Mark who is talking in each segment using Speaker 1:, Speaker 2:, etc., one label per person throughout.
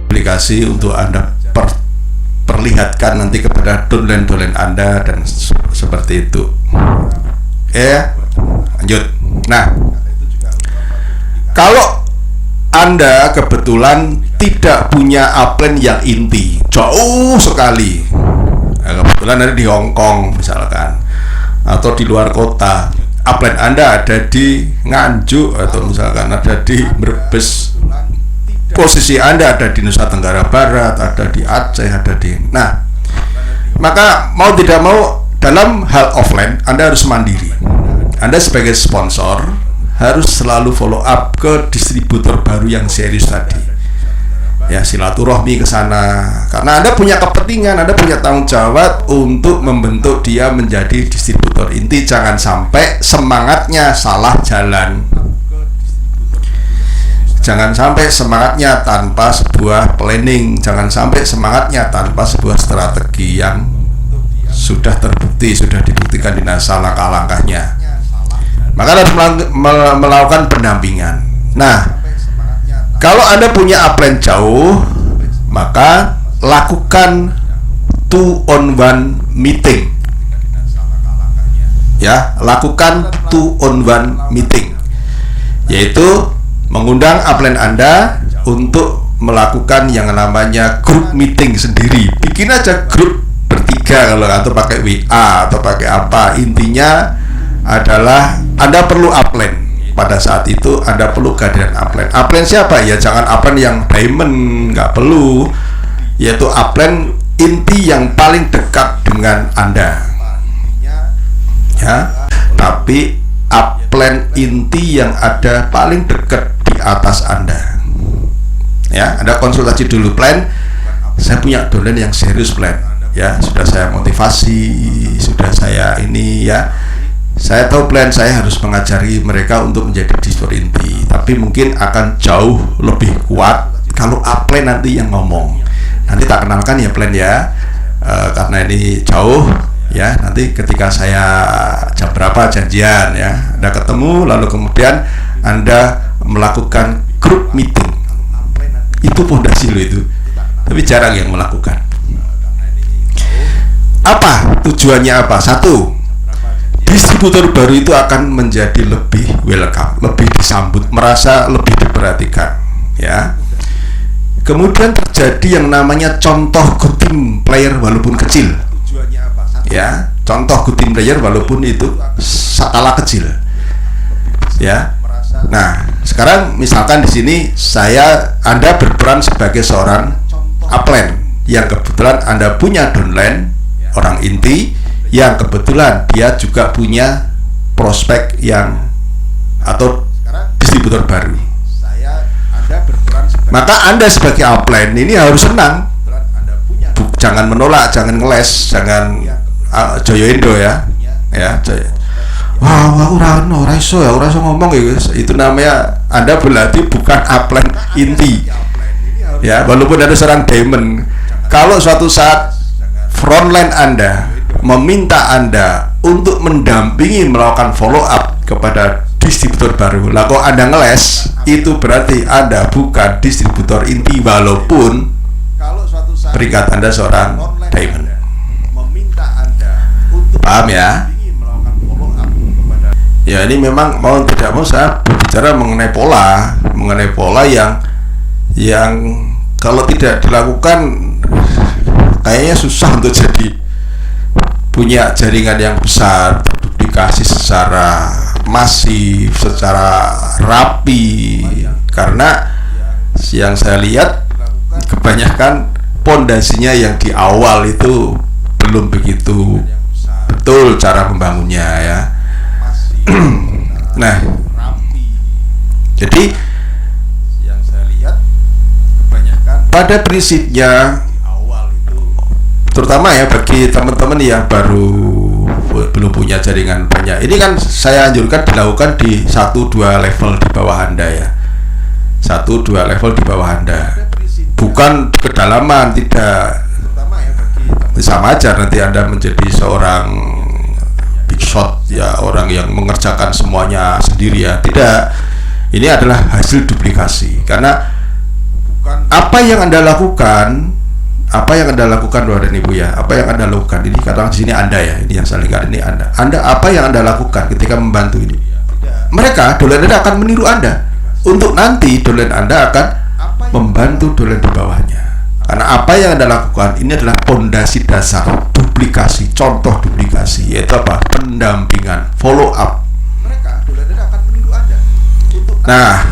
Speaker 1: Aplikasi untuk Anda perlihatkan nanti kepada downline Anda dan seperti itu. Lanjut. Nah, kalau Anda kebetulan tidak punya upline yang inti, jauh sekali, kebetulan ada di Hong Kong misalkan, atau di luar kota, upline Anda ada di Nganjuk atau misalkan ada di Brebes, posisi Anda ada di Nusa Tenggara Barat, ada di Aceh, ada di... Nah, maka mau tidak mau dalam hal offline Anda harus mandiri. Anda sebagai sponsor harus selalu follow up ke distributor baru yang serius tadi. Ya, silaturahmi ke sana. Karena Anda punya kepentingan, Anda punya tanggung jawab untuk membentuk dia menjadi distributor inti. Jangan sampai semangatnya salah jalan. Jangan sampai semangatnya tanpa sebuah planning, jangan sampai semangatnya tanpa sebuah strategi yang sudah terbukti, sudah dibuktikan di NASA langkah-langkahnya. Maka harus melakukan pendampingan. Nah, kalau Anda punya upline jauh, maka lakukan 2-on-1 meeting. Ya, lakukan 2-on-1 meeting, yaitu mengundang upline Anda untuk melakukan yang namanya grup meeting sendiri. Bikin aja grup bertiga kalau, atau pakai WA atau pakai apa. Intinya adalah Anda perlu upline. Pada saat itu Anda perlu kehadiran upline. Upline siapa? Ya jangan upline yang diamond, nggak perlu. Yaitu upline inti yang paling dekat dengan Anda. Ya, tapi upline inti yang ada paling dekat di atas Anda. Ya, Anda konsultasi dulu plan. Saya punya downline yang serius plan. Ya, sudah saya motivasi, sudah saya ini ya. Saya tahu plan saya harus mengajari mereka untuk menjadi distributor inti. Tapi mungkin akan jauh lebih kuat kalau upline nanti yang ngomong. Nanti tak kenalkan ya plan ya. Karena ini jauh. Ya, nanti ketika saya jam berapa janjian ya, Anda ketemu, lalu kemudian Anda melakukan grup meeting. Itu pondasi lo itu, tapi jarang yang melakukan. Apa tujuannya? Apa? Satu, distributor baru itu akan menjadi lebih welcome, lebih disambut, merasa lebih diperhatikan. Ya. Kemudian terjadi yang namanya contoh good team player walaupun kecil. Ya, contoh good team player walaupun itu skala kecil. Ya. Nah, sekarang misalkan di sini Anda berperan sebagai seorang upline yang kebetulan Anda punya downline orang inti yang kebetulan dia juga punya prospek yang atau distributor baru. Maka Anda sebagai upline ini harus senang. Jangan menolak, jangan ngeles, jangan Joyo Indo ya. Ya, wah, ora iso ngomong ya. Itu namanya Anda berarti bukan upline inti. Ya, walaupun ada seorang diamond. Kalau suatu saat frontline Anda meminta Anda untuk mendampingi melakukan follow up kepada distributor baru, lah kok Anda ngeles, itu berarti Anda bukan distributor inti walaupun peringkat Anda seorang diamond. Paham ya? Ya, ini memang mau tidak mau saya berbicara mengenai pola yang kalau tidak dilakukan kayaknya susah untuk jadi punya jaringan yang besar, terduplikasi secara masif, secara rapi. Karena yang saya lihat kebanyakan pondasinya yang di awal itu belum begitu betul cara membangunnya ya. Nah, jadi yang saya lihat kebanyakan pada prinsipnya terutama ya bagi teman-teman yang belum punya jaringan banyak, ini kan saya anjurkan dilakukan di 1-2 level di bawah Anda ya, 1-2 level di bawah Anda. bukan kedalaman, tidak. Sama aja nanti Anda menjadi seorang big shot ya, orang yang mengerjakan semuanya sendiri ya. Tidak, ini adalah hasil duplikasi. Karena apa yang Anda lakukan, Bapak dan Ibu ya, apa yang Anda lakukan ini, katakan di sini Anda ya, ini yang saya lihat ini Anda apa yang Anda lakukan ketika membantu ini, mereka dolen Anda akan meniru Anda, untuk nanti dolen Anda akan membantu dolen di bawahnya. Karena apa yang Anda lakukan ini adalah pondasi dasar duplikasi, contoh duplikasi, yaitu apa? Pendampingan, follow up. Nah,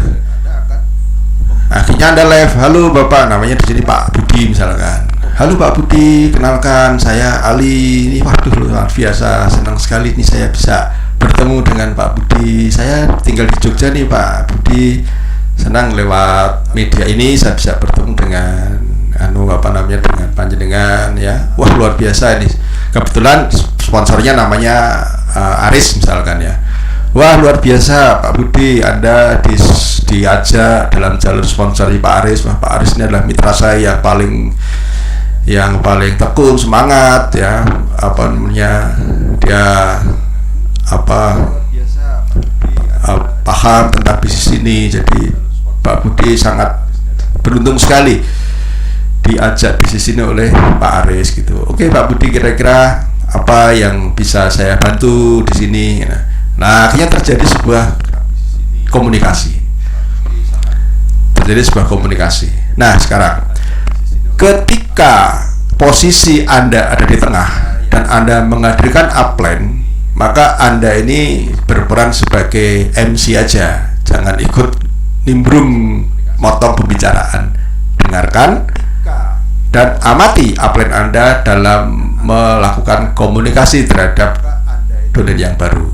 Speaker 1: akhirnya Anda live, halo Bapak, namanya di sini Pak Budi misalkan. Halo Pak Budi, kenalkan saya Ali. Ini waduh luar biasa, senang sekali nih saya bisa bertemu dengan Pak Budi. Saya tinggal di Jogja nih Pak Budi. Senang lewat media ini saya bisa bertemu dengan dengan panjenengan ya. Wah luar biasa ini. Kebetulan sponsornya namanya Aris misalkan ya. Wah luar biasa Pak Budi, Anda diajak dalam jalur sponsor Pak Aris. Wah Pak Aris ini adalah mitra saya yang paling tekun, semangat ya, dia paham tentang bisnis ini. Jadi Pak Budi sangat beruntung sekali diajak bisnis ini oleh Pak Aris gitu. Oke Pak Budi, kira-kira apa yang bisa saya bantu di sini? Nah, akhirnya terjadi sebuah komunikasi. Nah, sekarang ketika posisi Anda ada di tengah dan Anda menghadirkan upline, maka Anda ini berperan sebagai MC aja. Jangan ikut nimbrung motong pembicaraan. Dengarkan dan amati upline Anda dalam melakukan komunikasi terhadap dolen yang baru.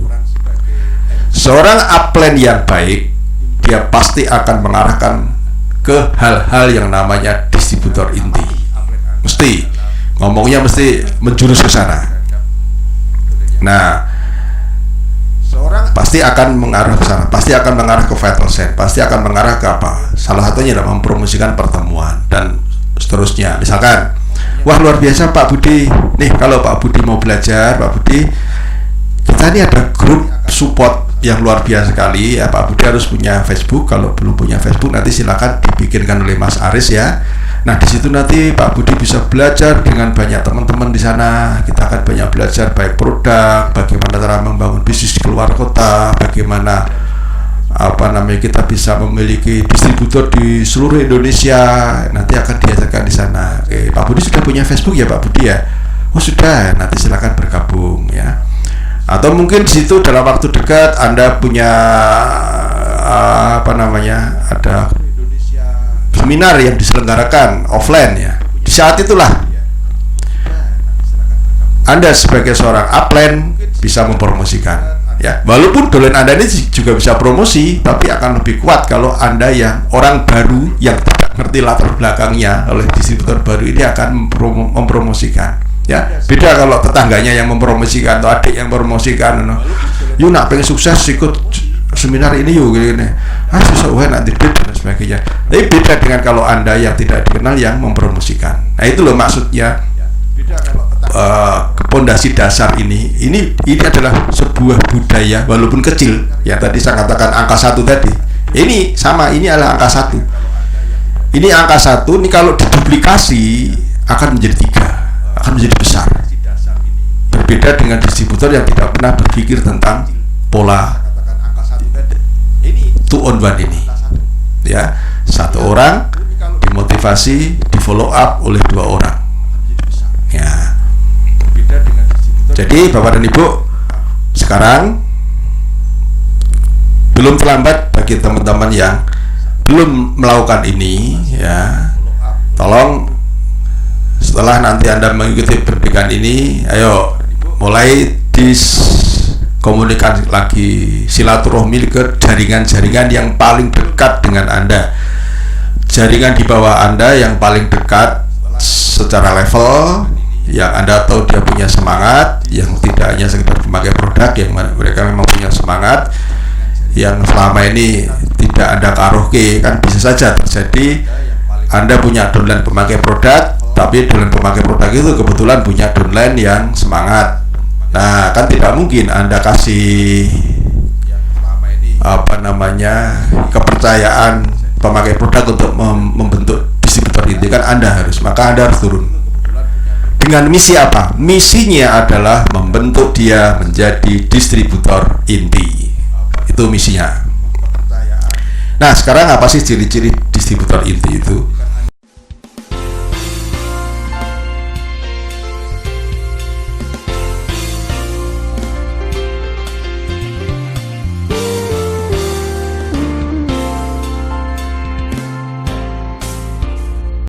Speaker 1: Seorang upline yang baik, dia pasti akan mengarahkan ke hal-hal yang namanya distributor inti. Mesti ngomongnya mesti menjurus ke sana. Nah, pasti akan mengarah ke sana, pasti akan mengarah ke vital sign, pasti akan mengarah ke apa? Salah satunya adalah mempromosikan pertemuan dan seterusnya. Misalkan, wah luar biasa Pak Budi. Nih kalau Pak Budi mau belajar, Pak Budi, kita ini ada grup support yang luar biasa sekali ya. Pak Budi harus punya Facebook. Kalau belum punya Facebook nanti silakan dibikinkan oleh Mas Aris ya. Nah di situ nanti Pak Budi bisa belajar dengan banyak teman-teman di sana. Kita akan banyak belajar baik produk, bagaimana cara membangun bisnis di luar kota, bagaimana kita bisa memiliki distributor di seluruh Indonesia. Nanti akan diajarkan di sana. Oke, Pak Budi sudah punya Facebook ya Pak Budi ya? Oh sudah, nanti silakan bergabung ya. Atau mungkin di situ dalam waktu dekat Anda punya ada seminar yang diselenggarakan offline ya. Di saat itulah Anda sebagai seorang upline bisa mempromosikan ya. Walaupun dolen Anda ini juga bisa promosi, tapi akan lebih kuat kalau Anda yang orang baru yang tidak ngerti latar belakangnya oleh distributor baru ini akan mempromosikan. Ya, beda kalau tetangganya yang mempromosikan atau adik yang mempromosikan. Yuk nak pengen sukses ikut seminar ini yuk gini. Susah nanti dan sebagainya. Tapi beda dengan kalau Anda yang tidak dikenal yang mempromosikan. Nah itu loh maksudnya pondasi dasar ini adalah sebuah budaya walaupun kecil. Ya tadi saya katakan angka 1 tadi. Ini sama, ini adalah angka 1. Ini angka 1 ini kalau diduplikasi akan menjadi 3. Akan menjadi besar. Berbeda dengan distributor yang tidak pernah berpikir tentang pola 2 on 1 ini. Ya, satu orang dimotivasi, di follow up oleh 2 orang. Ya. Jadi Bapak dan Ibu, sekarang belum terlambat bagi teman-teman yang belum melakukan ini ya. Tolong setelah nanti Anda mengikuti bimbingan ini, ayo mulai komunikasi lagi, silaturahmi ke jaringan-jaringan yang paling dekat dengan Anda, jaringan di bawah Anda yang paling dekat secara level, yang Anda tahu dia punya semangat, yang tidak hanya sekedar memakai produk, yang mereka memang punya semangat, yang selama ini tidak Anda karoke, kan bisa saja terjadi Anda punya downline pemakai produk, tapi downline pemakai produk itu kebetulan punya downline yang semangat. Nah, kan tidak mungkin Anda kasih kepercayaan pemakai produk untuk membentuk distributor inti, kan maka Anda harus turun. Dengan misi apa? Misinya adalah membentuk dia menjadi distributor inti. Itu misinya. Nah, sekarang apa sih ciri-ciri distributor inti itu?